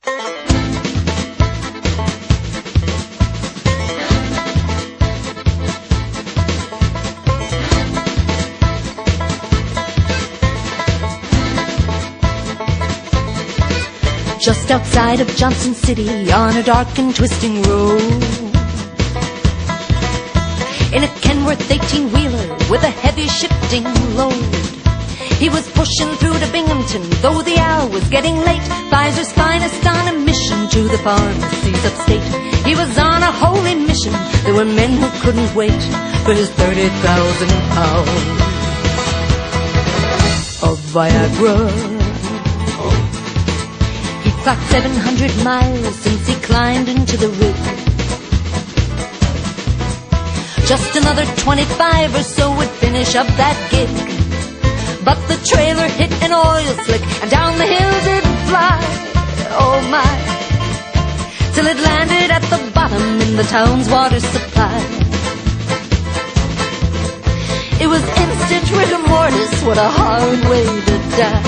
Just outside of Johnson City, on a dark and twisting road, in a Kenworth 18-wheeler with a heavy shifting load, he was pushing through to Binghamton, though the hour was getting late. Pfizer's finest on a mission to the pharmacies upstate. He was on a holy mission. There were men who couldn't wait for his 30,000 pounds of Viagra. Clocked 700 miles since he climbed into the rig. Just another 25 or so would finish up that gig. But the trailer hit an oil slick and down the hill did fly. Oh my, till it landed at the bottom in the town's water supply. It was instant rigor mortis, what a hard way to die.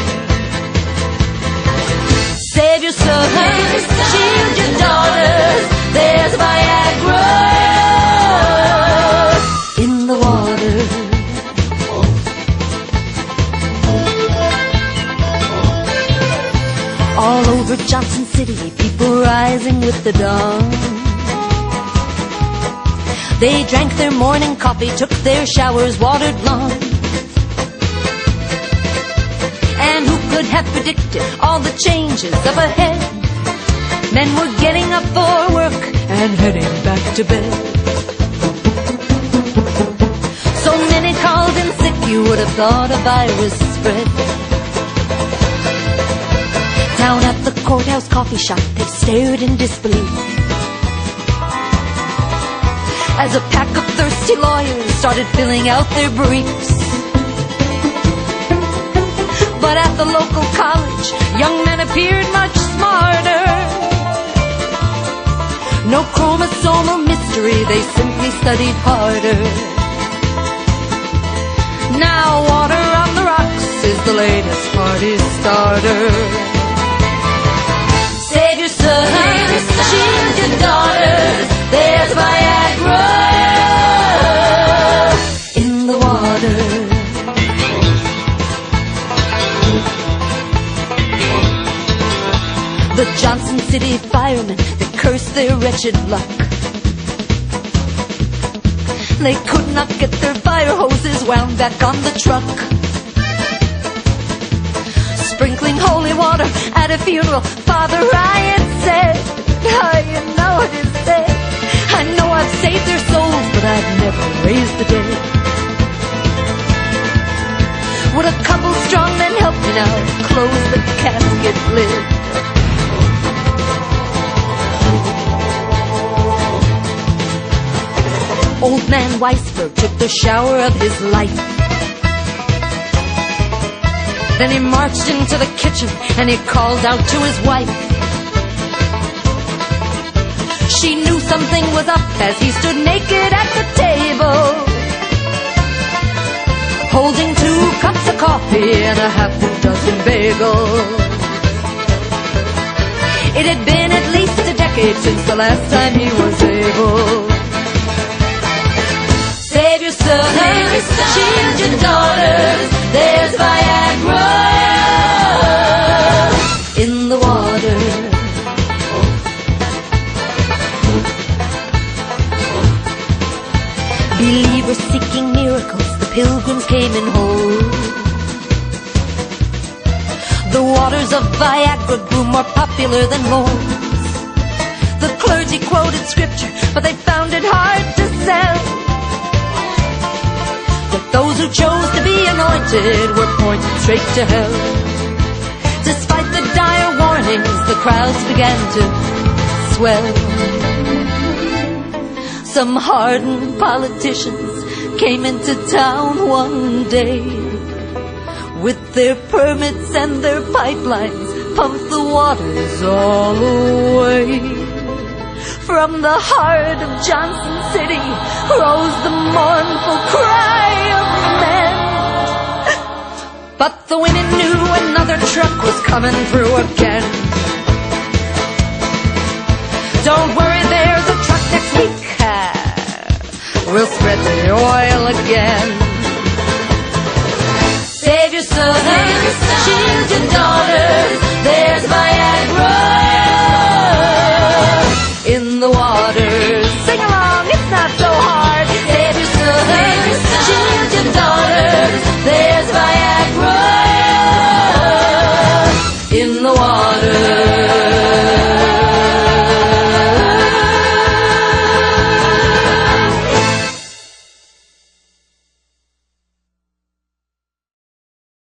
Save your sons, shield your daughters, there's Viagra in the water. All over Johnson City, people rising with the dawn. They drank their morning coffee, took their showers, watered lawns. And who could have predicted all the changes up ahead? Men were getting up for work and heading back to bed. So many called in sick, you would have thought a virus spread. Down at the courthouse coffee shop, they stared in disbelief as a pack of thirsty lawyers started filling out their briefs. But at the local college, young men appeared much smarter. No chromosomal mystery, they simply studied harder. Now water on the rocks is the latest party starter. Save your sons, shield your daughters, there's Viagra in the water. The Johnson City firemen, they cursed their wretched luck. They could not get their fire hoses wound back on the truck. Sprinkling holy water at a funeral, Father Ryan said, oh, you know what he said, I know I've saved their souls, but I've never raised the dead. Would a couple strong men help me now close the casket lid? Old man Weisberg took the shower of his life. Then he marched into the kitchen and he called out to his wife. She knew something was up as he stood naked at the table, holding 2 cups of coffee and a half a dozen bagels. It had been at least a decade since the last time he was able. Save your sons, shield your daughters, there's Viagra in the water. Believers seeking miracles, the pilgrims came in whole. The waters of Viagra grew more popular than rose. The clergy quoted scripture, but they found it hard to sell. Those who chose to be anointed were pointed straight to hell. Despite the dire warnings, the crowds began to swell. Some hardened politicians came into town one day. With their permits and their pipelines, pumped the waters all away. From the heart of Johnson City rose the mournful cry of men. But the women knew another truck was coming through again. spread the oil again. Save your son, shield your daughter.